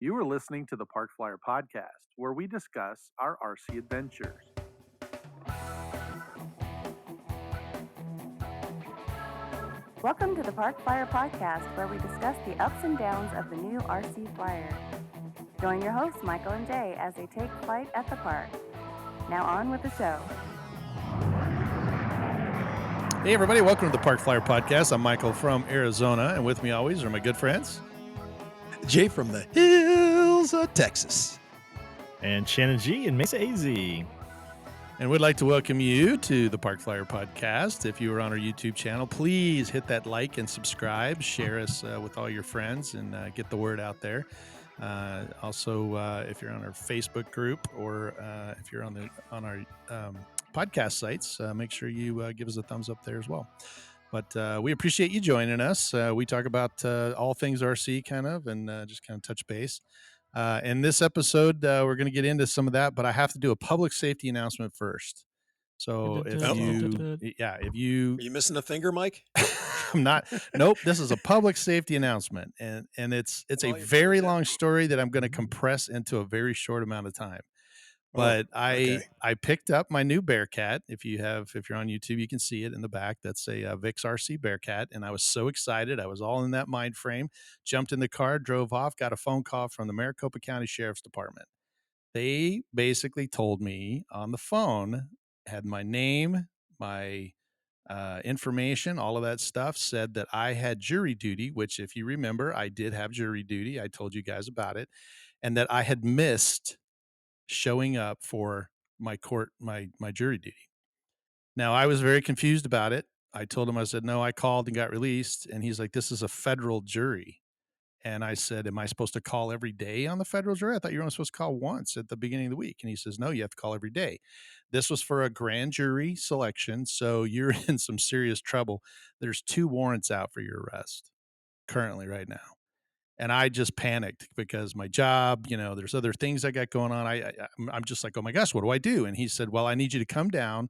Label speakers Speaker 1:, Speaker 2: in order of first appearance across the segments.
Speaker 1: You are listening to the Park Flyer Podcast, where we discuss our RC adventures.
Speaker 2: Welcome to the Park Flyer Podcast, where we discuss the ups and downs of the new RC Flyer. Join your hosts, Michael and Jay, as they take flight at the park. Now on with the show.
Speaker 3: Hey, everybody. Welcome to the Park Flyer Podcast. I'm Michael from Arizona, and with me always are my good friends.
Speaker 4: Jay from the hills of Texas.
Speaker 5: And Shannon G and Mesa AZ.
Speaker 3: And we'd like to welcome you to the Park Flyer Podcast. If you are on our YouTube channel, please hit that like and subscribe. Share us with all your friends and get the word out there. Also, if you're on our Facebook group or if you're on our podcast sites, make sure you give us a thumbs up there as well. But we appreciate you joining us. We talk about all things RC kind of and just kind of touch base. In this episode, we're going to get into some of that, but I have to do a public safety announcement first. So if you,
Speaker 4: Are you missing a finger, Mike?
Speaker 3: I'm not. Nope. This is a public safety announcement, and it's a very long story that I'm going to compress into a very short amount of time. But I picked up my new Bearcat. If you're on YouTube, you can see it in the back. That's a Vix RC Bearcat, and I was so excited. I was all in that mind frame. Jumped in the car, drove off, got a phone call from the Maricopa County Sheriff's Department. They basically told me on the phone, had my name, my information, all of that stuff, said that I had jury duty, which if you remember, I did have jury duty. I told you guys about it, and that I had missed showing up for my jury duty. Now, I was very confused about it. I told him, I said, no, I called and got released. And he's like, this is a federal jury. And I said, am I supposed to call every day on the federal jury? I thought you were only supposed to call once at the beginning of the week. And he says, no, you have to call every day. This was for a grand jury selection. So you're in some serious trouble. There's 2 warrants out for your arrest currently right now. And I just panicked because my job, there's other things I got going on. I'm just like, oh my gosh, what do I do? And he said, well, I need you to come down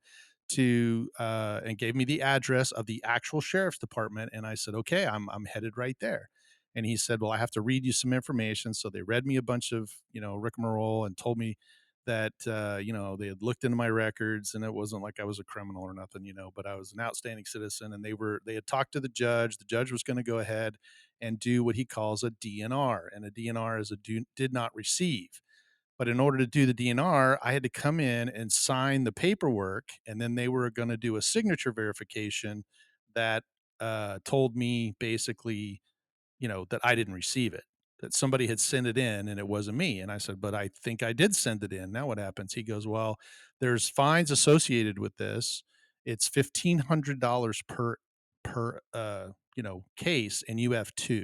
Speaker 3: to, and gave me the address of the actual sheriff's department. And I said, okay, I'm headed right there. And he said, well, I have to read you some information. So they read me a bunch of, rigmarole and told me that, they had looked into my records and it wasn't like I was a criminal or nothing, but I was an outstanding citizen, and they had talked to the judge. The judge was going to go ahead and do what he calls a DNR. And a DNR is did not receive. But in order to do the DNR, I had to come in and sign the paperwork, and then they were going to do a signature verification that told me basically, that I didn't receive it, that somebody had sent it in and it wasn't me. And I said, but I think I did send it in. Now what happens? He goes, well, there's fines associated with this. It's $1,500 per case, and you have 2.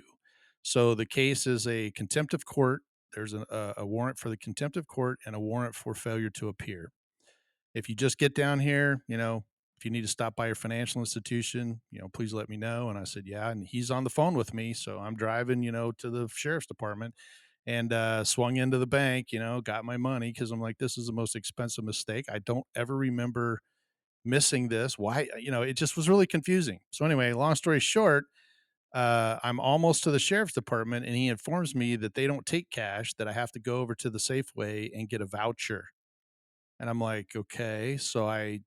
Speaker 3: So the case is a contempt of court. There's a warrant for the contempt of court and a warrant for failure to appear. If you just get down here, if you need to stop by your financial institution, please let me know. And I said, yeah. And he's on the phone with me. So I'm driving, to the sheriff's department, and swung into the bank, got my money, because I'm like, this is the most expensive mistake. I don't ever remember missing this. Why? It just was really confusing. So anyway, long story short, I'm almost to the sheriff's department, and he informs me that they don't take cash, that I have to go over to the Safeway and get a voucher. And I'm like, okay. So I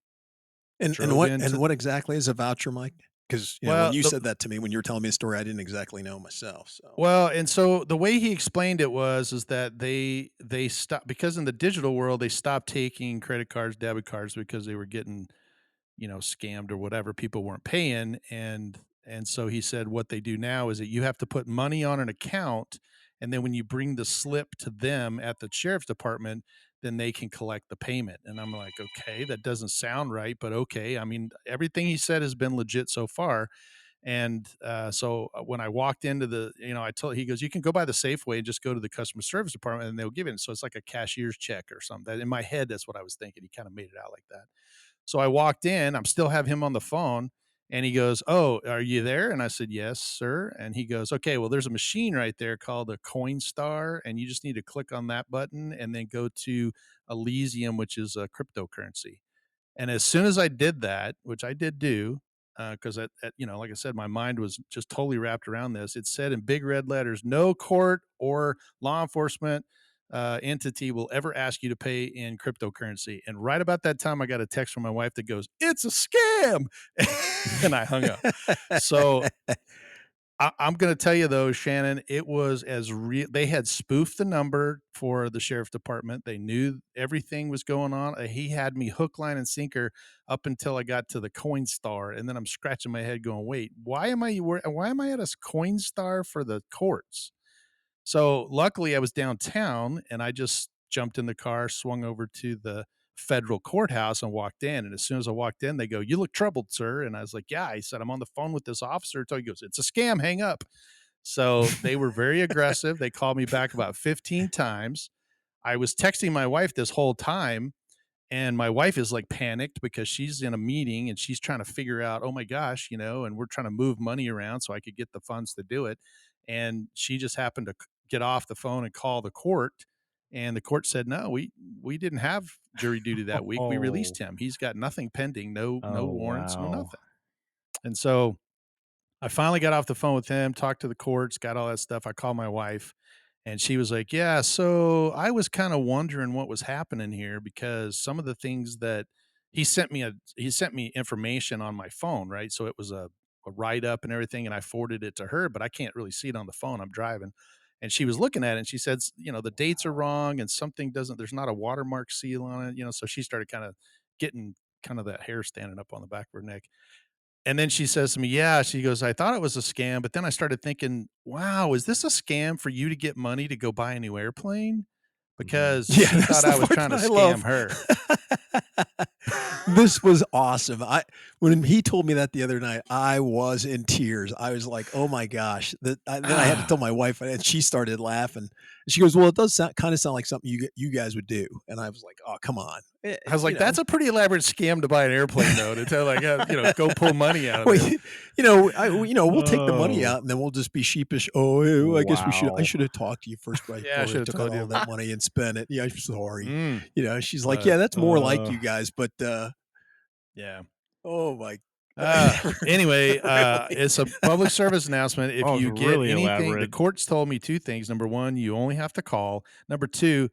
Speaker 4: And what exactly is a voucher, Mike? Because when you said that to me, when you were telling me a story, I didn't exactly know myself. So
Speaker 3: and so the way he explained it is that they stopped, because in the digital world they stopped taking credit cards, debit cards, because they were getting scammed or whatever. People weren't paying, and so he said what they do now is that you have to put money on an account, and then when you bring the slip to them at the sheriff's department, then they can collect the payment. And I'm like, okay, that doesn't sound right, but okay. I mean, everything he said has been legit so far. And so when I walked into he goes, you can go by the Safeway and just go to the customer service department and they'll give it. So it's like a cashier's check or something. In my head, that's what I was thinking. He kind of made it out like that. So I walked in, I'm still have him on the phone, and he goes, oh, are you there? And I said, yes, sir. And he goes, okay, well, there's a machine right there called a Coinstar, and you just need to click on that button and then go to Elysium, which is a cryptocurrency. And as soon as I did that, which I did do, because like I said, my mind was just totally wrapped around this. It said in big red letters, no court or law enforcement entity will ever ask you to pay in cryptocurrency. And right about that time, I got a text from my wife that goes, "It's a scam," and I hung up. So I'm going to tell you though, Shannon, it was as real. They had spoofed the number for the sheriff's department. They knew everything was going on. He had me hook, line, and sinker up until I got to the Coinstar, and then I'm scratching my head, going, "Wait, why am I at a Coinstar for the courts?" So luckily, I was downtown, and I just jumped in the car, swung over to the federal courthouse, and walked in. And as soon as I walked in, they go, "You look troubled, sir." And I was like, "Yeah." I said, "I'm on the phone with this officer." So he goes, "It's a scam. Hang up." So they were very aggressive. They called me back about 15 times. I was texting my wife this whole time, and my wife is like panicked because she's in a meeting and she's trying to figure out, oh my gosh, and we're trying to move money around so I could get the funds to do it. And she just happened to get off the phone and call the court. And the court said, "No, we didn't have jury duty that week. We released him. He's got nothing pending, no warrants, no nothing." And so I finally got off the phone with him, talked to the courts, got all that stuff. I called my wife, and she was like, "Yeah, so I was kind of wondering what was happening here because some of the things that he sent me information on my phone, right? So it was a write up and everything, and I forwarded it to her, but I can't really see it on the phone. I'm driving." And she was looking at it and she said, "The dates are wrong and something there's not a watermark seal on it, so she started kind of getting kind of that hair standing up on the back of her neck. And then she says to me, "Yeah," she goes, "I thought it was a scam, but then I started thinking, wow, is this a scam for you to get money to go buy a new airplane?" Because
Speaker 4: Yeah,
Speaker 3: she
Speaker 4: that's
Speaker 3: thought
Speaker 4: the
Speaker 3: I was
Speaker 4: part
Speaker 3: trying to
Speaker 4: that I
Speaker 3: scam
Speaker 4: love.
Speaker 3: her.
Speaker 4: This was awesome. When he told me that the other night, I was in tears. I was like, "Oh my gosh!" Then I had to tell my wife, and she started laughing. She goes, "Well, it does kind of sound like something you guys would do." And I was like, "Oh, come on!"
Speaker 3: I was like, "That's a pretty elaborate scam to buy an airplane, though, to tell go pull money out of
Speaker 4: Well,
Speaker 3: it."
Speaker 4: we'll take the money out, and then we'll just be sheepish. "Oh, I guess I
Speaker 5: Wow.
Speaker 4: should have talked to you first before
Speaker 3: Yeah, I
Speaker 4: I
Speaker 3: should have
Speaker 4: took out
Speaker 3: told you.
Speaker 4: all that money and spent it. Yeah, I'm sorry." She's like,
Speaker 3: But,
Speaker 4: "Yeah, that's more like you guys, but
Speaker 3: yeah.
Speaker 4: oh my."
Speaker 3: Anyway,
Speaker 4: Really?
Speaker 3: it's a public service announcement. If
Speaker 5: That was
Speaker 3: you get
Speaker 5: really
Speaker 3: anything, the
Speaker 5: elaborate.
Speaker 3: courts told me two things. Number one, you only have to call. Number two,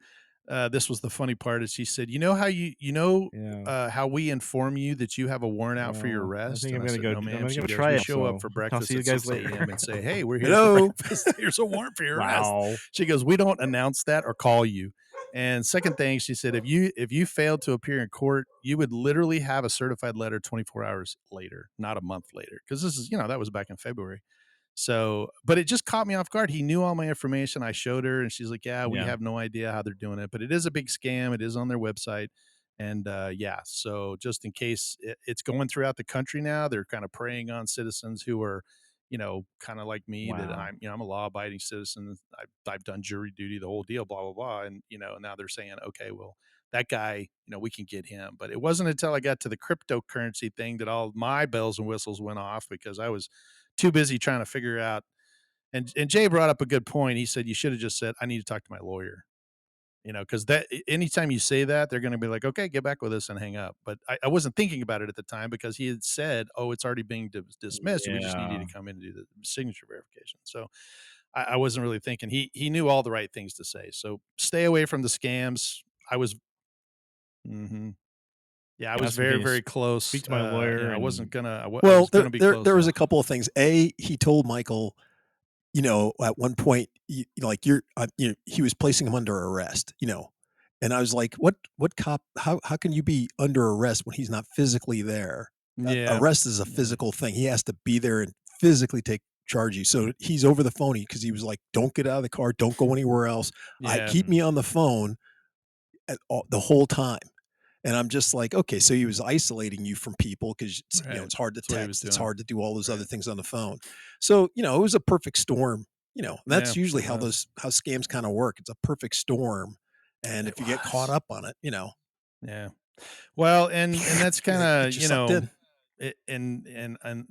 Speaker 3: this was the funny part, is she said, "You know how
Speaker 5: Yeah.
Speaker 3: how we inform you that you have a warrant out for your
Speaker 5: Well, I
Speaker 3: arrest?"
Speaker 5: think
Speaker 3: And
Speaker 5: I'm
Speaker 3: I
Speaker 5: gonna
Speaker 3: said,
Speaker 5: go.
Speaker 3: "No,
Speaker 5: I'm
Speaker 3: ma'am."
Speaker 5: gonna
Speaker 3: She
Speaker 5: go
Speaker 3: goes,
Speaker 5: try
Speaker 3: "We
Speaker 5: it.
Speaker 3: show up
Speaker 5: So
Speaker 3: for
Speaker 5: I'll
Speaker 3: breakfast
Speaker 5: see you
Speaker 3: at
Speaker 5: guys
Speaker 3: 6 a.m.
Speaker 5: later.
Speaker 3: and say, 'Hey, we're here for
Speaker 4: Hello.
Speaker 3: breakfast. Here's a warrant for your arrest.'"
Speaker 5: Wow.
Speaker 3: She goes, "We don't announce that or call you." And second thing, she said, if you failed to appear in court, you would literally have a certified letter 24 hours later, not a month later. Because this is, that was back in February. So, but it just caught me off guard. He knew all my information. I showed her, and she's like, "Yeah, we
Speaker 5: Yeah.
Speaker 3: have no idea how they're doing it, but it is a big scam. It is on their website." And yeah, so just in case it's going throughout the country now, they're kind of preying on citizens who are, kind of like me, that
Speaker 5: Wow.
Speaker 3: I'm a law abiding citizen. I've done jury duty, the whole deal, blah, blah, blah. And, now they're saying, okay, well, that guy, we can get him. But it wasn't until I got to the cryptocurrency thing that all my bells and whistles went off, because I was too busy trying to figure out. And Jay brought up a good point. He said, "You should have just said, I need to talk to my lawyer." Because that anytime you say that, they're going to be like, "Okay, get back with us," and hang up. But I wasn't thinking about it at the time, because he had said, "Oh, it's already being dismissed. We just need you
Speaker 5: Yeah.
Speaker 3: to come in and do the signature verification." So I wasn't really thinking. He knew all the right things to say. So stay away from the scams. I was, yeah, I was
Speaker 5: Ask him,
Speaker 3: very,
Speaker 5: can you
Speaker 3: very close.
Speaker 5: speak to my lawyer?
Speaker 3: I wasn't
Speaker 5: And
Speaker 3: gonna. I
Speaker 4: Well,
Speaker 3: was gonna be close
Speaker 4: there was a
Speaker 3: enough.
Speaker 4: couple of things. He told Michael, at one point, like he was placing him under arrest, and I was like, what cop, how can you be under arrest when he's not physically there?
Speaker 3: Yeah,
Speaker 4: Arrest is a physical thing. He has to be there and physically take charge of you. So he's over the phone because he was like, "Don't get out of the car. Don't go anywhere else.
Speaker 3: yeah.
Speaker 4: Keep me on the phone the whole time." And I'm just like, okay, so he was isolating you from people because
Speaker 3: Right.
Speaker 4: it's hard to
Speaker 3: That's what he was
Speaker 4: text, it's
Speaker 3: doing.
Speaker 4: hard to do all those other
Speaker 3: Right.
Speaker 4: things on the phone. So it was a perfect storm. That's
Speaker 3: Yeah,
Speaker 4: usually
Speaker 3: it
Speaker 4: how
Speaker 3: was.
Speaker 4: how scams kind of work. It's a perfect storm, and
Speaker 3: It
Speaker 4: if you get caught
Speaker 3: was.
Speaker 4: up on it,
Speaker 3: Yeah. Well, and that's kind
Speaker 4: get
Speaker 3: of,
Speaker 4: you sucked in.
Speaker 3: and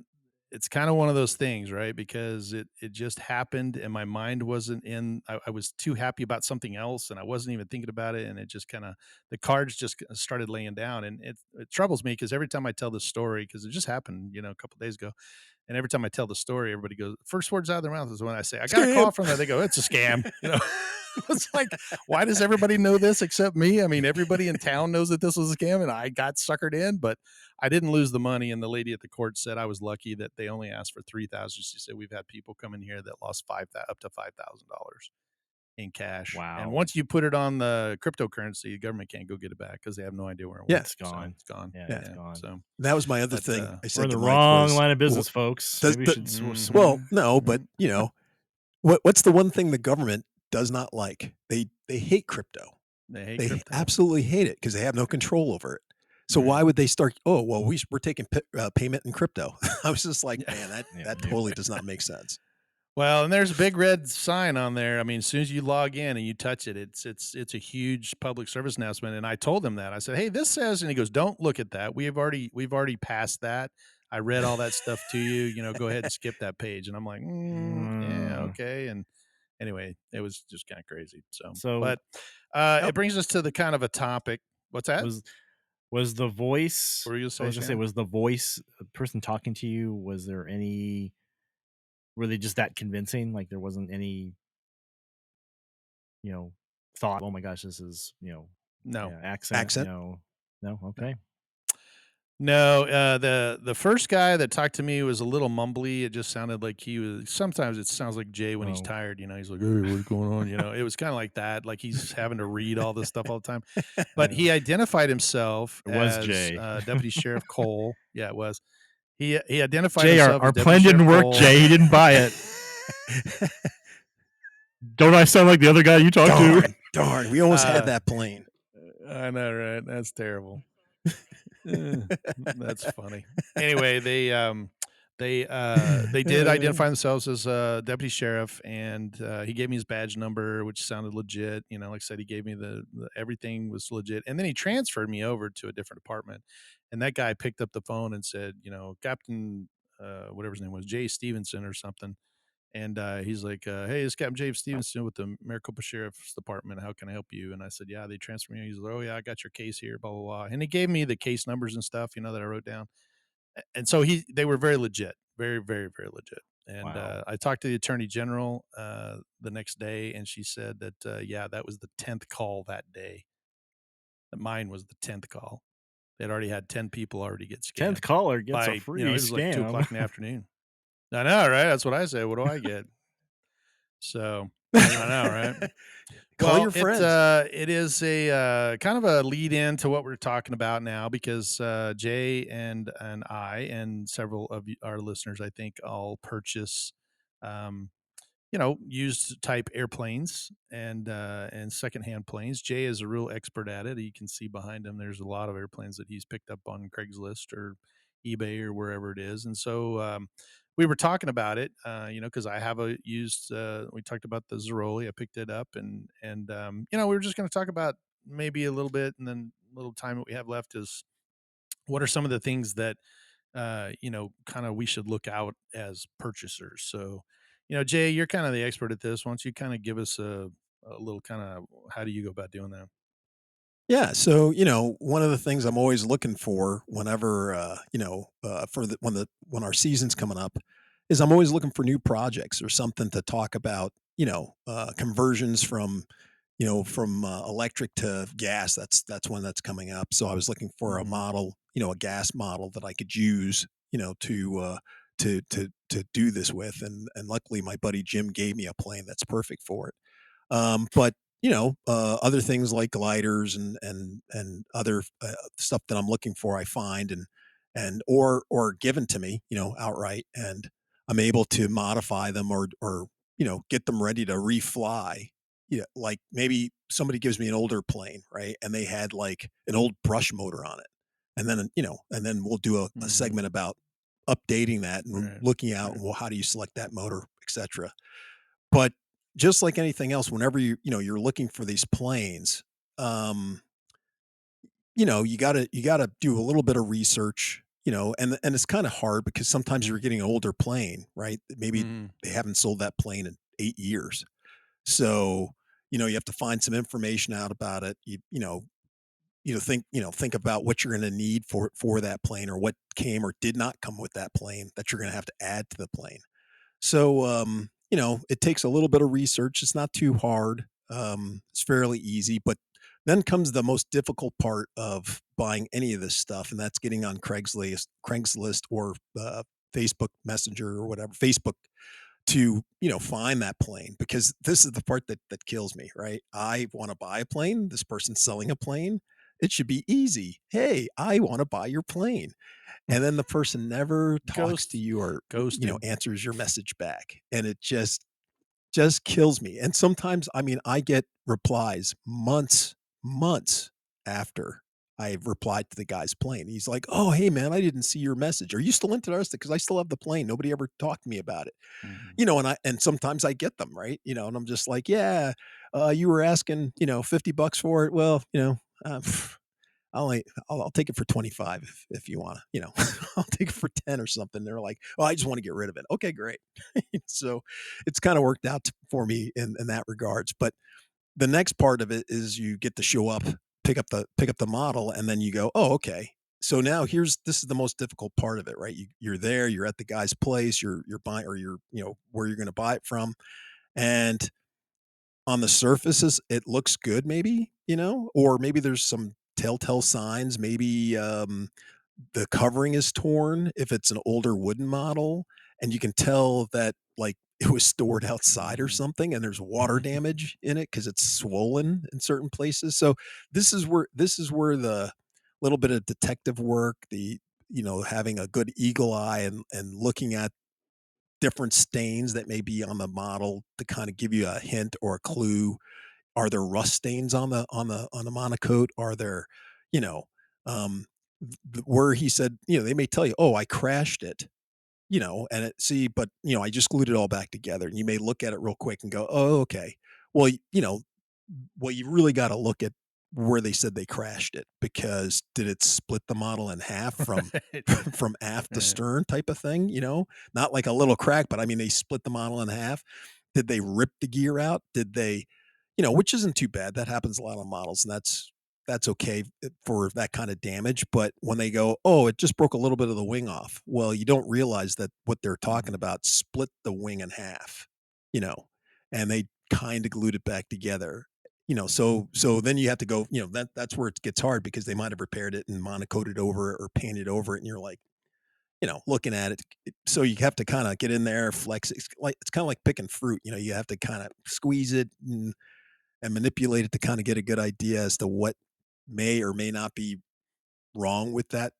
Speaker 3: it's kind of one of those things, right? Because it just happened, and my mind wasn't in. I was too happy about something else, and I wasn't even thinking about it. And it just kind of the cards just started laying down, and it troubles me because every time I tell this story, because it just happened, a couple days ago, and every time I tell the story, everybody goes, first words out of their mouth is when I say, I got a call from that. They go, it's a scam. It's like, why does everybody know this except me? I mean, everybody in town knows that this was a scam, and I got suckered in, but I didn't lose the money. And the lady at the court said I was lucky that they only asked for $3,000. She said, we've had people come in here that lost up to $5,000 in cash.
Speaker 5: Wow.
Speaker 3: And once you put it on the cryptocurrency, the government can't go get it back because they have no idea where it
Speaker 4: Yeah.
Speaker 3: went.
Speaker 5: It's gone.
Speaker 3: So it's gone.
Speaker 5: Yeah, it's gone.
Speaker 3: So
Speaker 4: that was my other
Speaker 3: But,
Speaker 4: thing. I
Speaker 5: We're
Speaker 4: said
Speaker 5: in the
Speaker 4: to Mike
Speaker 5: wrong
Speaker 4: was,
Speaker 5: line of business, folks. Maybe we should
Speaker 4: well, no, but what's the one thing the government does not like? They hate crypto.
Speaker 3: they
Speaker 4: They
Speaker 3: crypto.
Speaker 4: absolutely hate it because they have no control over it. So why would they start? Oh, well, we're taking payment in crypto. I was just like, man, that totally does not make sense.
Speaker 3: Well, and there's a big red sign on there. I mean, as soon as you log in and you touch it, it's a huge public service announcement. And I told him that. I said, "Hey, this says," and he goes, "Don't look at that. We've already passed that. I read all that stuff to you. Go ahead and skip that page." And I'm like, "Yeah, okay." And anyway, it was just kind of crazy. But it brings us to the kind of a topic. What's that?
Speaker 5: Was the voice?
Speaker 3: What were you
Speaker 5: I was
Speaker 3: saying?
Speaker 5: gonna say, was the voice the person talking to you? Was there any? Were they just that convincing? Like there wasn't any, thought. Oh my gosh, this is
Speaker 3: No
Speaker 5: accent. No. Okay.
Speaker 3: No, the first guy that talked to me was a little mumbly. It just sounded like he was. Sometimes it sounds like Jay when he's tired. He's like, "Hey, what's going on?" It was kind of like that. Like he's having to read all this stuff all the time. But he identified himself
Speaker 5: was
Speaker 3: as
Speaker 5: Jay.
Speaker 3: Deputy Sheriff Cole. Yeah, it was. He identified
Speaker 5: Jay,
Speaker 3: himself.
Speaker 5: our plan didn't work.
Speaker 3: Cole.
Speaker 5: Jay, he didn't buy it. Don't I sound like the other guy you talked to?
Speaker 4: Darn, we almost had that plane.
Speaker 3: I know, right? That's terrible. That's funny. Anyway, they did identify themselves as deputy sheriff, and he gave me his badge number, which sounded legit. Like I said, he gave me the everything was legit, and then he transferred me over to a different department. And that guy picked up the phone and said, Captain, whatever his name was, Jay Stevenson or something. And he's like, "Hey, it's Captain James Stevenson with the Maricopa Sheriff's Department. How can I help you?" And I said, "Yeah, they transferred me." He's like, "Oh yeah, I got your case here, blah blah blah." And he gave me the case numbers and stuff, that I wrote down. And so they were very legit, very very very legit. And
Speaker 5: Wow.
Speaker 3: I talked to the Attorney General the next day, and she said that yeah, that was the 10th call that day. That mine was the 10th call. They'd already had 10 people already get scammed.
Speaker 5: 10th caller gets a free
Speaker 3: it was
Speaker 5: scam.
Speaker 3: like 2:00 in the afternoon. I know, right? That's what I say. What do I get? So I know, right?
Speaker 4: Call your friends.
Speaker 3: It is a kind of a lead in to what we're talking about now, because Jay and I and several of our listeners, I think, all purchase, used type airplanes and secondhand planes. Jay is a real expert at it. You can see behind him, there's a lot of airplanes that he's picked up on Craigslist or eBay or wherever it is. And so we were talking about it, because I have a used. We talked about the Zeroli. I picked it up, and we were just going to talk about maybe a little bit, and then a little time that we have left is what are some of the things that kind of we should look out as purchasers. So, Jay, you're kind of the expert at this. Why don't you kind of give us a little kind of how do you go about doing that?
Speaker 4: Yeah. So, one of the things I'm always looking for whenever, when our season's coming up is I'm always looking for new projects or something to talk about, conversions from electric to gas. That's when that's coming up. So I was looking for a model, a gas model that I could use, to do this with. And luckily my buddy Jim gave me a plane that's perfect for it. But other things like gliders and other stuff that I'm looking for, I find or given to me, outright, and I'm able to modify them or get them ready to refly. Like maybe somebody gives me an older plane, right, and they had like an old brush motor on it, and then we'll do a segment about updating that and looking out, well, how do you select that motor, etc. But just like anything else, whenever you're looking for these planes, you gotta do a little bit of research, and it's kind of hard because sometimes you're getting an older plane, right? Maybe
Speaker 3: Mhm.
Speaker 4: they haven't sold that plane in 8 years. So, you have to find some information out about it. Think about what you're going to need for that plane, or what came or did not come with that plane that you're going to have to add to the plane. So, it takes a little bit of research. It's not too hard. It's fairly easy, but then comes the most difficult part of buying any of this stuff, and that's getting on Craigslist, or Facebook Messenger, or whatever, Facebook, to find that plane, because this is the part that kills me, right? I want to buy a plane. This person's selling a plane. It should be easy. Hey, I want to buy your plane. And then the person never talks to
Speaker 3: Ghost
Speaker 4: you, or
Speaker 3: ghosted.
Speaker 4: answers your message back, and it just kills me. And sometimes, I mean, I get replies months after I've replied to the guy's plane. He's like, "Oh, hey man, I didn't see your message. Are you still interested? Because I still have the plane. Nobody ever talked to me about it."
Speaker 3: Mhm.
Speaker 4: And sometimes I get them, right? And I'm just like, "Yeah, you were asking, $50 for it. Well, I'll take it for 25 if you wanna, I'll take it for 10 or something." They're like, "Oh, I just wanna get rid of it." Okay, great. So, it's kinda worked out for me in that regards. But the next part of it is you get to show up, pick up the model, and then you go, "Oh, okay." So now this is the most difficult part of it, right? You're there, you're at the guy's place, you're buying, or where you're gonna buy it from, and on the surfaces, it looks good, maybe, or maybe there's some telltale signs. Maybe the covering is torn if it's an older wooden model, and you can tell that, like, it was stored outside or
Speaker 3: Mhm.
Speaker 4: something, and there's water damage in it because it's swollen in certain places. So this is where the little bit of detective work, the having a good eagle eye, and looking at different stains that may be on the model to kind of give you a hint or a clue. Are there rust stains on the monocoat? Are there, you know, um, where he said, they may tell you, "Oh, I crashed it," and but I just glued it all back together. And you may look at it real quick and go, "Oh, okay." Well, you really got to look at where they said they crashed it, because did it split the model in half from
Speaker 3: Right.
Speaker 4: from aft to
Speaker 3: Yeah.
Speaker 4: stern, type of thing? Not like a little crack, but I mean, they split the model in half. Did they rip the gear out? Did they, which isn't too bad. That happens a lot on models, and that's okay for that kind of damage. But when they go, "Oh, it just broke a little bit of the wing off," well, you don't realize that what they're talking
Speaker 3: Mhm.
Speaker 4: about split the wing in half, you know, and they kind of glued it back together. So then you have to go, that's where it gets hard, because they might have repaired it and monocoated over it or painted over it, and you're like, looking at it. So you have to kind of get in there, flex it. It's kind of like picking fruit. You have to kind of squeeze it and manipulate it to kind of get a good idea as to what may or may not be wrong with that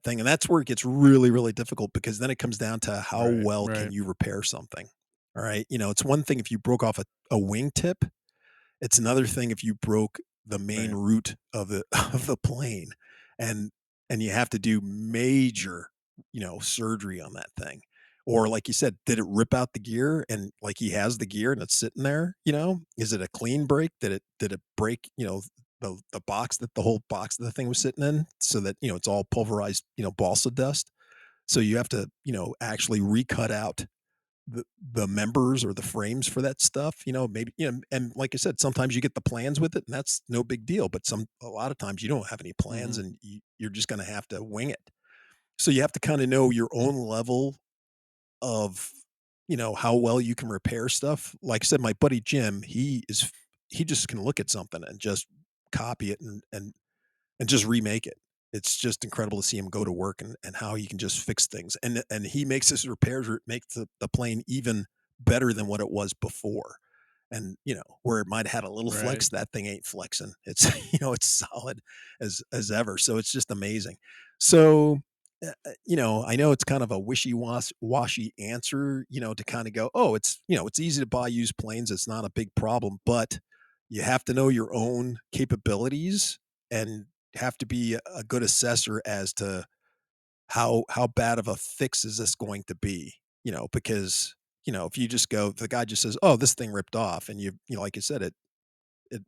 Speaker 4: thing. And that's where it gets really, really difficult, because then it comes down to how
Speaker 3: Right,
Speaker 4: well can
Speaker 3: right,
Speaker 4: you repair something. All right. It's one thing if you broke off a wingtip. It's another thing if you broke the main
Speaker 3: right.
Speaker 4: root of the of the plane, and you have to do major, surgery on that thing. Or, like you said, did it rip out the gear, and, like, he has the gear and it's sitting there, Is it a clean break? Did it break, the box, that the whole box that the thing was sitting in, so that, it's all pulverized, balsa dust. So you have to, actually recut out the members or the frames for that stuff, maybe, and like I said, sometimes you get the plans with it, and that's no big deal. But a lot of times you don't have any plans,
Speaker 3: Mhm.
Speaker 4: and you're just going to have to wing it. So you have to kind of know your own level of, how well you can repair stuff. Like I said, my buddy Jim, he just can look at something and just copy it, and just remake it. It's just incredible to see him go to work, and how he can just fix things. And he makes his repairs, make the plane even better than what it was before. And, where it might have had a little
Speaker 3: Right.
Speaker 4: flex, that thing ain't flexing. It's, it's solid as ever. So it's just amazing. So, I know it's kind of a washy answer, to kind of go, "Oh, it's easy to buy used planes. It's not a big problem," but you have to know your own capabilities, and have to be a good assessor as to how bad of a fix is this going to be, because, if you just go, the guy just says, "Oh, this thing ripped off," and like I said, it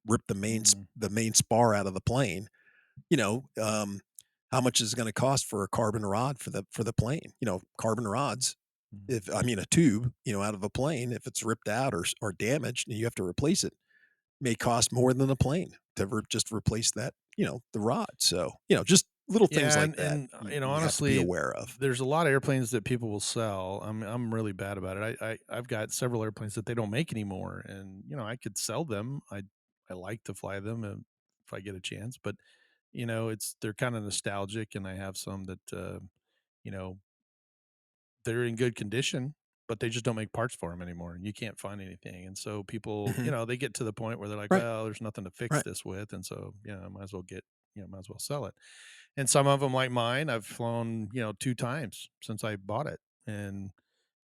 Speaker 4: ripped the main
Speaker 3: Mhm.
Speaker 4: spar out of the plane, you know, um, how much is it going to cost for a carbon rod for the plane? Carbon rods.
Speaker 3: Mhm.
Speaker 4: If I mean a tube, out of a plane, if it's ripped out or damaged and you have to replace it, may cost more than a plane to just replace that, the rod. So, just little things
Speaker 3: Yeah,
Speaker 4: like that you have to be
Speaker 3: honestly,
Speaker 4: aware of.
Speaker 3: there's a lot of airplanes that people will sell. I'm really bad about it. I've got several airplanes that they don't make anymore, and I could sell them. I like to fly them if I get a chance, but they're kind of nostalgic, and I have some that you know they're in good condition, but they just don't make parts for them anymore, and you can't find anything. And so people,
Speaker 4: Mhm.
Speaker 3: they get to the point where they're like,
Speaker 4: Right.
Speaker 3: well, there's nothing to fix
Speaker 4: Right.
Speaker 3: this with, and so I might as well might as well sell it. And some of them, like mine, I've flown, 2 times since I bought it, and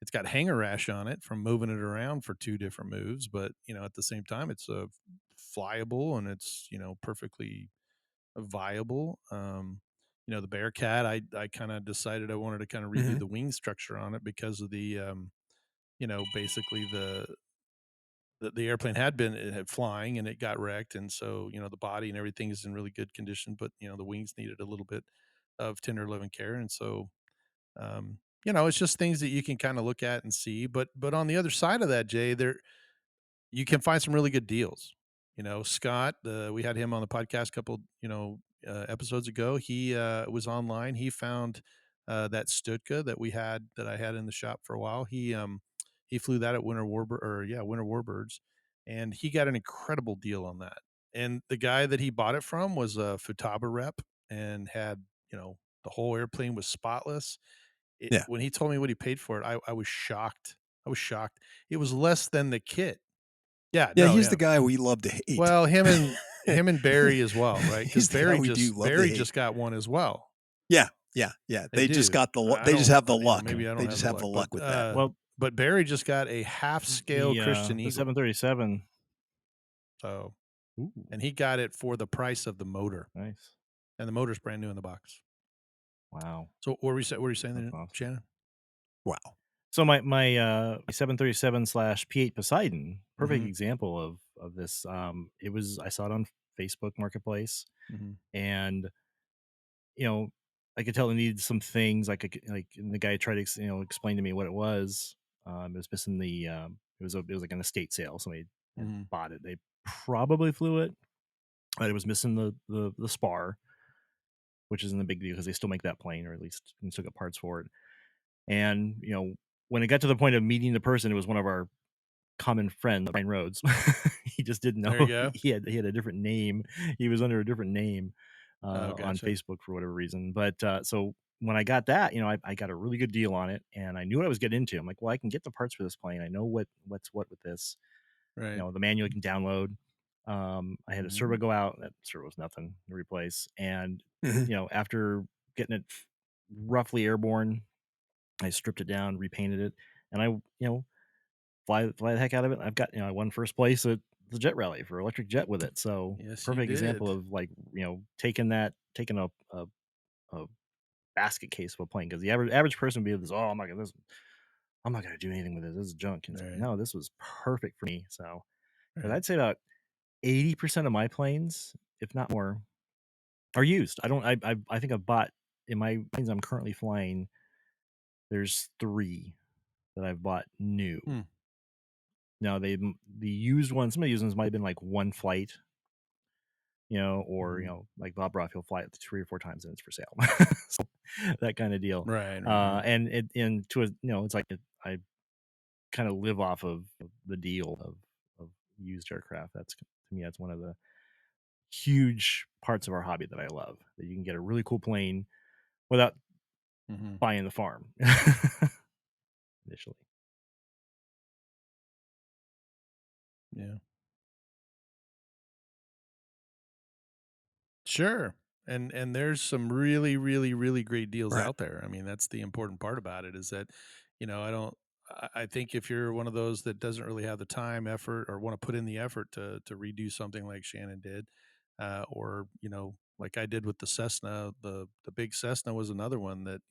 Speaker 3: it's got hanger rash on it from moving it around for 2 different moves, but, at the same time, it's, flyable and it's, perfectly viable. The Bearcat, I kinda decided I wanted to kinda redo
Speaker 4: Mhm.
Speaker 3: the wing structure on it because of basically the airplane it had flying and it got wrecked, and so, the body and everything is in really good condition, but, the wings needed a little bit of tender loving care, and so, it's just things that you can kinda look at and see, but on the other side of that, Jay, you can find some really good deals. Scott, we had him on the podcast a couple, episodes ago. He was online. He found that Stutka that I had in the shop for a while. He flew that at Winter Warbirds, and he got an incredible deal on that. And the guy that he bought it from was a Futaba rep and had the whole airplane was spotless.
Speaker 4: Yeah.
Speaker 3: When he told me what he paid for it, I was shocked. I was shocked. It was less than the kit. Yeah,
Speaker 4: Yeah,
Speaker 3: no,
Speaker 4: he's
Speaker 3: yeah.
Speaker 4: the guy we love to hate.
Speaker 3: Well, him and Barry as well, right? Because
Speaker 4: He's the guy we do love to
Speaker 3: Barry
Speaker 4: hate.
Speaker 3: just got one as well.
Speaker 4: Yeah, yeah, yeah.
Speaker 3: They do.
Speaker 4: They just have the luck.
Speaker 3: Maybe I don't
Speaker 4: They
Speaker 3: have
Speaker 4: just
Speaker 3: the
Speaker 4: have
Speaker 3: luck,
Speaker 4: the luck with that.
Speaker 5: Well,
Speaker 3: but Barry just got a half scale Christian
Speaker 5: the
Speaker 3: Eagle.
Speaker 5: 737.
Speaker 3: So,
Speaker 5: Ooh,
Speaker 3: and he got it for the price of the motor,
Speaker 5: nice.
Speaker 3: and the motor's brand new in the box.
Speaker 5: Wow,
Speaker 3: So, what were you saying
Speaker 5: that's
Speaker 3: there,
Speaker 5: awesome.
Speaker 3: Shannon?
Speaker 4: Wow.
Speaker 5: So my 737 slash P8 Poseidon, perfect
Speaker 3: Mhm,
Speaker 5: example of this. I saw it on Facebook Marketplace,
Speaker 3: mhm,
Speaker 5: and you know, I could tell it needed some things. Like and the guy tried to explain to me what it was. It was missing it was like an estate sale. Somebody had
Speaker 3: mhm.
Speaker 5: bought it. They probably flew it, but it was missing the spar, which isn't a big deal because they still make that plane, or at least they still got parts for it. And when it got to the point of meeting the person, it was one of our common friend, Ryan Rhodes. He just didn't
Speaker 3: There you
Speaker 5: know
Speaker 3: go.
Speaker 5: he had a different name. He was under a different name
Speaker 3: Oh,
Speaker 5: on
Speaker 3: gotcha.
Speaker 5: Facebook for whatever reason. But so when I got that, I got a really good deal on it, and I knew what I was getting into. I'm like, well, I can get the parts for this plane. I know what's what with this.
Speaker 3: Right.
Speaker 5: The manual you can download. I had a servo
Speaker 3: Mhm.
Speaker 5: go out. That servo was nothing to replace. And
Speaker 4: Mhm.
Speaker 5: after getting it roughly airborne, I stripped it down, repainted it, and I fly the heck out of it. I've got I won first place at the jet rally for electric jet with it. So
Speaker 3: Yes, you
Speaker 5: perfect example
Speaker 3: did.
Speaker 5: of like taking a basket case of a plane, because the average person would be this, oh, I'm not gonna do anything with it. This is junk. And it's like,
Speaker 3: Right,
Speaker 5: no, this was perfect for me. So 'cause
Speaker 3: right.
Speaker 5: I'd say about 80% of my planes, if not more, are used. I don't I think I've bought in my planes I'm currently flying, there's 3 that I've bought new.
Speaker 3: Hmm.
Speaker 5: Now the used ones, some of the used ones might have been like one flight, or
Speaker 3: Mhm.
Speaker 5: like Bob Roth, he'll fly it 3 or 4 times and it's for sale. So, that kind of deal.
Speaker 3: Right, right.
Speaker 5: And to a it's like I kind of live off of the deal of used aircraft. That's to me that's one of the huge parts of our hobby that I love. That you can get a really cool plane without
Speaker 3: Mhm.
Speaker 5: buying the farm initially.
Speaker 3: Yeah. Sure. And there's some really, really, really great deals
Speaker 4: Right.
Speaker 3: out there. I mean, that's the important part about it is that, I don't I think if you're one of those that doesn't really have the time, effort, or want to put in the effort to redo something like Shannon did, or, like I did with the Cessna, the big Cessna was another one that,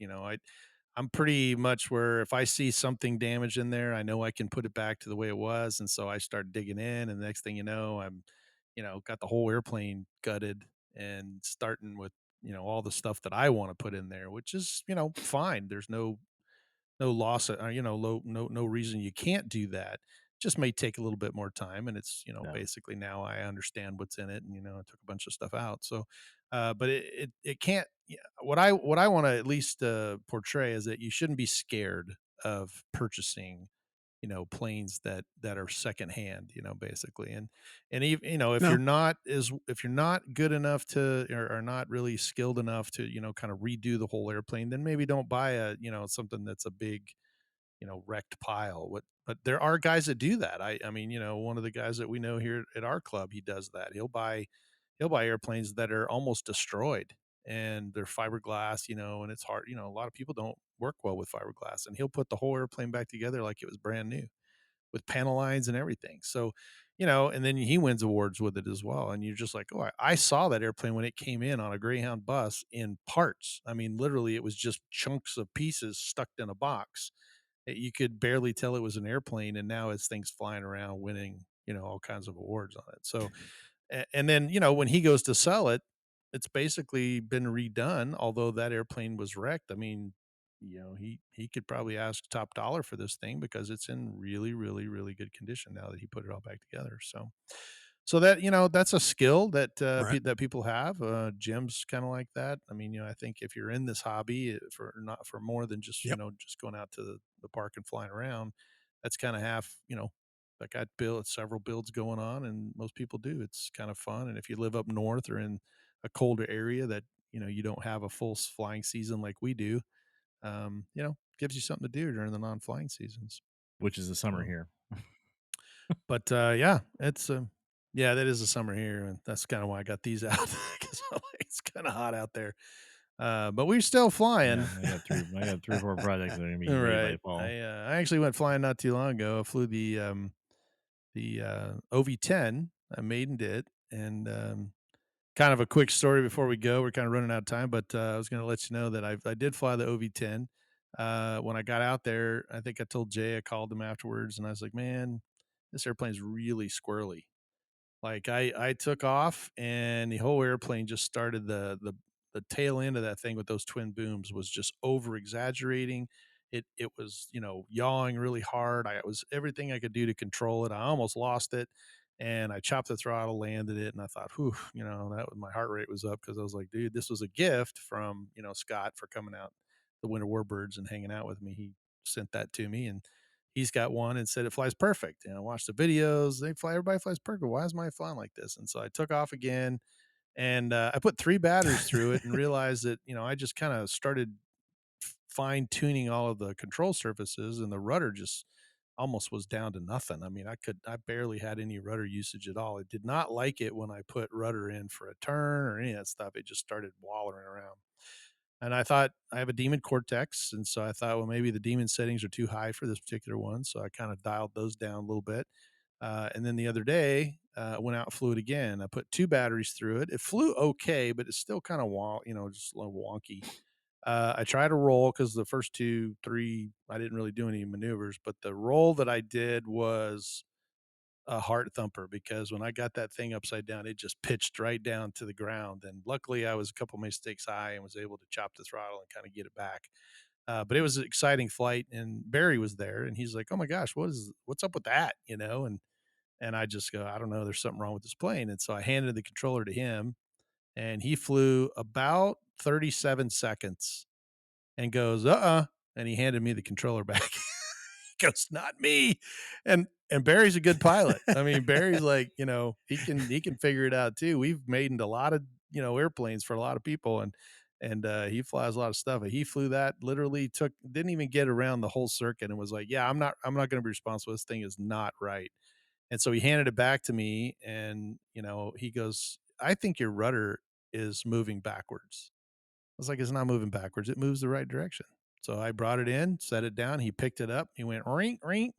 Speaker 3: I'm pretty much where if I see something damaged in there, I know I can put it back to the way it was. And so I start digging in, and the next thing you know, I'm, got the whole airplane gutted and starting with all the stuff that I want to put in there, which is, fine. There's no loss, no reason you can't do that. Just may take a little bit more time, and it's
Speaker 5: Yeah.
Speaker 3: basically now I understand what's in it, and I took a bunch of stuff out. So, but it can't. Yeah, what I want to at least portray is that you shouldn't be scared of purchasing planes that are secondhand, basically. And even if you're
Speaker 4: No.
Speaker 3: not if you're not good enough to or not really skilled enough to kind of redo the whole airplane, then maybe don't buy a something that's a big wrecked pile. But there are guys that do that. I mean, one of the guys that we know here at our club, he does that. He'll buy airplanes that are almost destroyed, and they're fiberglass, and it's hard. A lot of people don't work well with fiberglass, and he'll put the whole airplane back together like it was brand new with panel lines and everything. So, and then he wins awards with it as well. And you're just like, oh, I saw that airplane when it came in on a Greyhound bus in parts. I mean, literally, it was just chunks of pieces stuck in a box. You could barely tell it was an airplane, and now it's things flying around, winning, all kinds of awards on it. So, and then when he goes to sell it, it's basically been redone. Although that airplane was wrecked, I mean, he could probably ask top dollar for this thing because it's in really, really, really good condition now that he put it all back together. So that that's a skill that
Speaker 4: Right.
Speaker 3: that people have. Jim's kind of like that. I mean, I think if you're in this hobby for not for more than just
Speaker 4: Yep.
Speaker 3: just going out to the park and flying around, that's kind of half. I got several builds going on, and most people do. It's kind of fun, and if you live up north or in a colder area that you don't have a full flying season like we do, gives you something to do during the non-flying seasons.
Speaker 5: Which is the summer
Speaker 3: So,
Speaker 5: here.
Speaker 3: but yeah, yeah, that is the summer here, and that's kind of why I got these out because it's kind of hot out there. But we're still flying.
Speaker 5: Yeah, I got 3 or 4 projects that are gonna be ready by
Speaker 3: Right.
Speaker 5: fall.
Speaker 3: I actually went flying not too long ago. I flew the OV-10. I maiden did, and kind of a quick story before we go. We're kind of running out of time, but I was going to let you know that I did fly the OV-10. When I got out there, I think I told Jay, I called him afterwards, and I was like, "Man, this airplane's really squirrely." Like I took off, and the whole airplane just started the tail end of that thing with those twin booms was just over exaggerating. It was, yawing really hard. I was everything I could do to control it. I almost lost it, and I chopped the throttle, landed it, and I thought, whew, that was my heart rate was up because I was like, dude, this was a gift from, Scott for coming out the Winter Warbirds and hanging out with me. He sent that to me, and he's got one and said it flies perfect. And I watched the videos. Everybody flies perfect. Why is mine flying like this? And so I took off again, and I put 3 batteries through it and realized that, I just kind of started fine tuning all of the control surfaces, and the rudder just almost was down to nothing. I mean, I barely had any rudder usage at all. It did not like it when I put rudder in for a turn or any of that stuff. It just started wallering around. And I thought I have a Demon Cortex, and so I thought, well, maybe the Demon settings are too high for this particular one, so I kind of dialed those down a little bit. And then the other day, I went out and flew it again. I put 2 batteries through it. It flew okay, but it's still kind of just a little wonky. I tried to roll because the first 2, 3, I didn't really do any maneuvers, but the roll that I did was a heart thumper because when I got that thing upside down, it just pitched right down to the ground. And luckily, I was a couple mistakes high and was able to chop the throttle and kind of get it back. But it was an exciting flight, and Barry was there, and he's like, "Oh my gosh, what's up with that?" And I just go, "I don't know. There's something wrong with this plane." And so I handed the controller to him, and he flew about 37 seconds and goes, and he handed me the controller back. He goes, "Not me." And Barry's a good pilot. I mean, Barry's like, he can figure it out too. We've made into a lot of, airplanes for a lot of people, and he flies a lot of stuff. He flew that, literally didn't even get around the whole circuit, and was like, "Yeah, I'm not going to be responsible. This thing is not right." And so he handed it back to me, and he goes, "I think your rudder is moving backwards." I was like, "It's not moving backwards. It moves the right direction." So I brought it in, set it down. He picked it up. He went, "Ring, ring.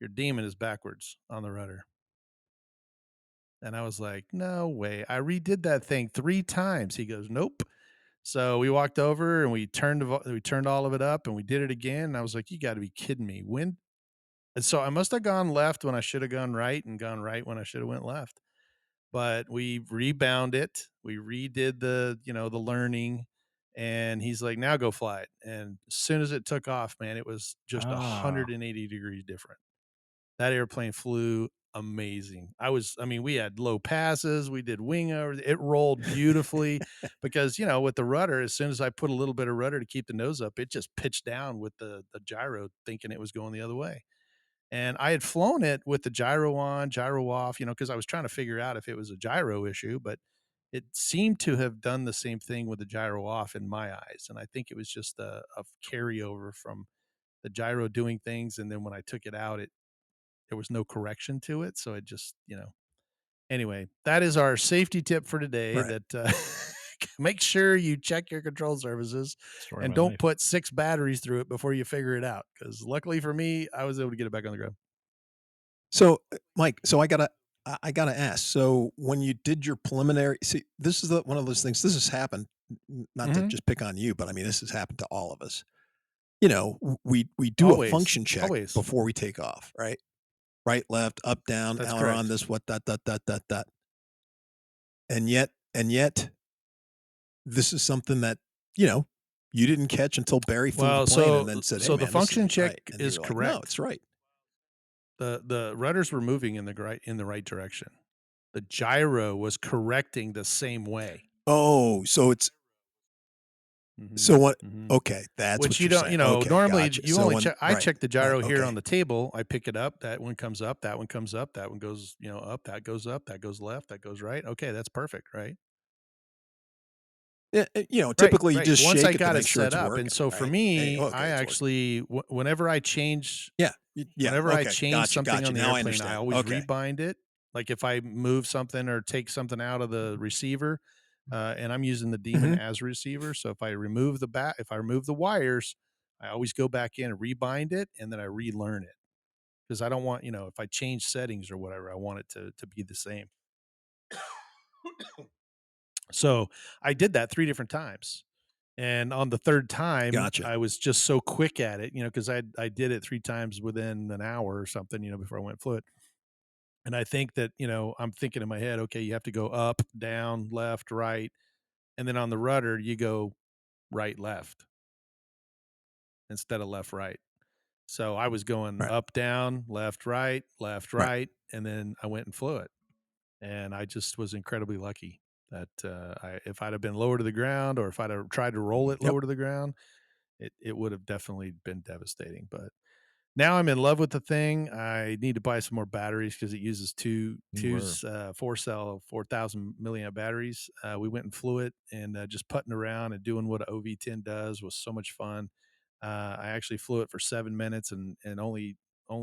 Speaker 3: Your Demon is backwards on the rudder." And I was like, "No way. I redid that thing 3 times." He goes, "Nope." So we walked over and we turned all of it up, and we did it again. And I was like, "You got to be kidding me. When?" And so I must have gone left when I should have gone right, and gone right when I should have went left. but we rebound it. We redid the learning, and he's like, now go fly it. And as soon as it took off, man, it was just
Speaker 5: Ah.
Speaker 3: 180 degrees different. That airplane flew amazing. We had low passes, we did wing over, it rolled beautifully because, with the rudder, as soon as I put a little bit of rudder to keep the nose up, it just pitched down with the gyro, thinking it was going the other way. And I had flown it with the gyro on, gyro off, because I was trying to figure out if it was a gyro issue, but it seemed to have done the same thing with the gyro off in my eyes. And I think it was just a carryover from the gyro doing things. And then when I took it out, there was no correction to it. So it just, anyway, that is our safety tip for today.
Speaker 4: Right.
Speaker 3: That make sure you check your control surfaces
Speaker 5: Story of
Speaker 3: and
Speaker 5: my
Speaker 3: don't
Speaker 5: life.
Speaker 3: put 6 batteries through it before you figure it out. Because luckily for me, I was able to get it back on the ground.
Speaker 4: So, Mike, I gotta ask. So, when you did your preliminary, see, this is one of those things. This has happened, not to
Speaker 3: Mhm.
Speaker 4: just pick on you, but I mean, this has happened to all of us. We do a
Speaker 3: Always,
Speaker 4: function check
Speaker 3: always.
Speaker 4: before we take off, right? Right, left, up, down,
Speaker 3: That's
Speaker 4: aileron,
Speaker 3: correct.
Speaker 4: this, what, that. And yet, this is something that you didn't catch until Barry flew
Speaker 3: Well,
Speaker 4: the plane and then said, "Hey,
Speaker 3: so
Speaker 4: man,
Speaker 3: the
Speaker 4: this
Speaker 3: function
Speaker 4: isn't
Speaker 3: check
Speaker 4: right." And
Speaker 3: is
Speaker 4: you're like, "No,
Speaker 3: correct.
Speaker 4: it's right."
Speaker 3: The rudders were moving in the right direction. The gyro was correcting the same way.
Speaker 4: Oh, so it's
Speaker 3: Mhm,
Speaker 4: so what?
Speaker 3: mhm.
Speaker 4: Okay, that's
Speaker 3: Which
Speaker 4: what
Speaker 3: you
Speaker 4: you're
Speaker 3: don't,
Speaker 4: saying. Okay,
Speaker 3: normally
Speaker 4: gotcha.
Speaker 3: you
Speaker 4: So
Speaker 3: only
Speaker 4: when
Speaker 3: check. I
Speaker 4: right,
Speaker 3: check the gyro here
Speaker 4: okay,
Speaker 3: on the table. I pick it up. That one comes up. That one comes up. That one goes, up. That goes up. That goes left. That goes right. Okay, that's perfect, right?
Speaker 4: yeah,
Speaker 3: Right,
Speaker 4: typically you
Speaker 3: right.
Speaker 4: just
Speaker 3: Once I
Speaker 4: shake it to
Speaker 3: got it
Speaker 4: make sure
Speaker 3: set
Speaker 4: it's
Speaker 3: up, and
Speaker 4: working,
Speaker 3: so for
Speaker 4: right? Hey,
Speaker 3: me,
Speaker 4: okay,
Speaker 3: I
Speaker 4: it's working.
Speaker 3: actually whenever I change
Speaker 4: Yeah, yeah.
Speaker 3: whenever I
Speaker 4: Okay,
Speaker 3: change something on the
Speaker 4: Now I
Speaker 3: airplane, I
Speaker 4: understand.
Speaker 3: always
Speaker 4: Okay,
Speaker 3: rebind it. Like if I move something or take something out of the receiver, and I'm using the Demon
Speaker 4: hmm
Speaker 3: as a receiver, so if I remove if I remove the wires, I always go back in and rebind it, and then I relearn it because I don't want, if I change settings or whatever, I want it to be the same. So I did that 3 different times. And on the 3rd time,
Speaker 4: gotcha.
Speaker 3: I was just so quick at it, because I did it 3 times within an hour or something, before I went and flew it. And I think that, I'm thinking in my head, okay, you have to go up, down, left, right. And then on the rudder, you go right, left instead of left, right. So I was going
Speaker 4: Right.
Speaker 3: up, down, left,
Speaker 4: Right.
Speaker 3: right. And then I went and flew it. And I just was incredibly lucky that if I'd have been lower to the ground or if I'd have tried to roll it
Speaker 4: Yep.
Speaker 3: lower to the ground, it would have definitely been devastating. But now I'm in love with the thing. I need to buy some more batteries because it uses two
Speaker 5: You were.
Speaker 3: 4-cell 4,000 milliamp batteries. We went and flew it, and just putting around and doing what an OV10 does was so much fun. I actually flew it for 7 minutes and only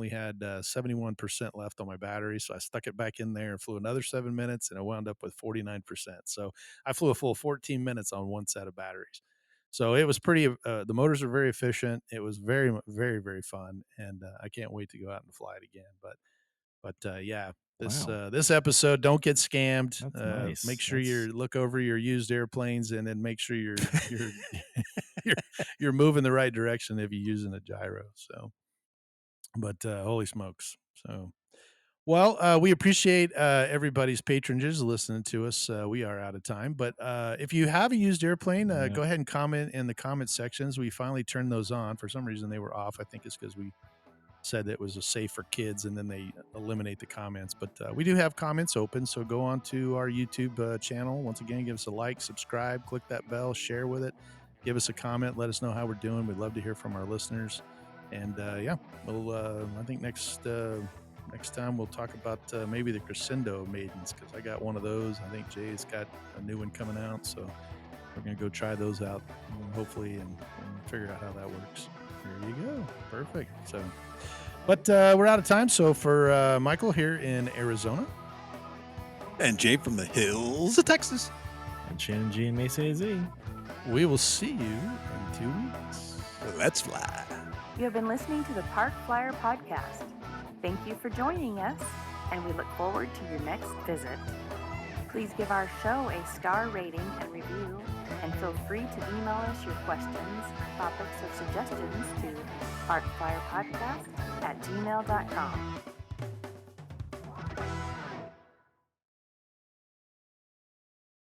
Speaker 3: had 71% left on my battery, so I stuck it back in there and flew another 7 minutes, and I wound up with 49%. So I flew a full 14 minutes on one set of batteries. So it was pretty. The motors are very efficient. It was very, very, very fun, and I can't wait to go out and fly it again. But yeah,
Speaker 5: Wow.
Speaker 3: this episode, don't get scammed.
Speaker 5: That's nice.
Speaker 3: Make sure you look over your used airplanes, and then make sure you're you're moving the right direction if you're using a gyro. So, but holy smokes! So. Well, we appreciate everybody's patronages listening to us. We are out of time, but if you have a used airplane,
Speaker 5: Yeah.
Speaker 3: go ahead and comment in the comment sections. We finally turned those on. For some reason, they were off. I think it's because we said that it was safe for kids, and then they eliminate the comments. But we do have comments open, so go on to our YouTube channel. Once again, give us a like, subscribe, click that bell, share with it, give us a comment, let us know how we're doing. We'd love to hear from our listeners. And yeah, we'll I think next time we'll talk about maybe the Crescendo Maidens, because I got one of those. I think Jay's got a new one coming out, so we're gonna go try those out, hopefully, and figure out how that works. There you go, perfect. So, but we're out of time. So for Michael here in Arizona,
Speaker 4: And Jay from the hills of Texas.
Speaker 5: And Shannon G and Mesa AZ.
Speaker 3: we will see you in 2 weeks.
Speaker 4: Let's fly.
Speaker 2: You have been listening to the Park Flyer Podcast. Thank you for joining us, and we look forward to your next visit. Please give our show a star rating and review, and feel free to email us your questions, topics, or suggestions to parkflyerpodcast@gmail.com.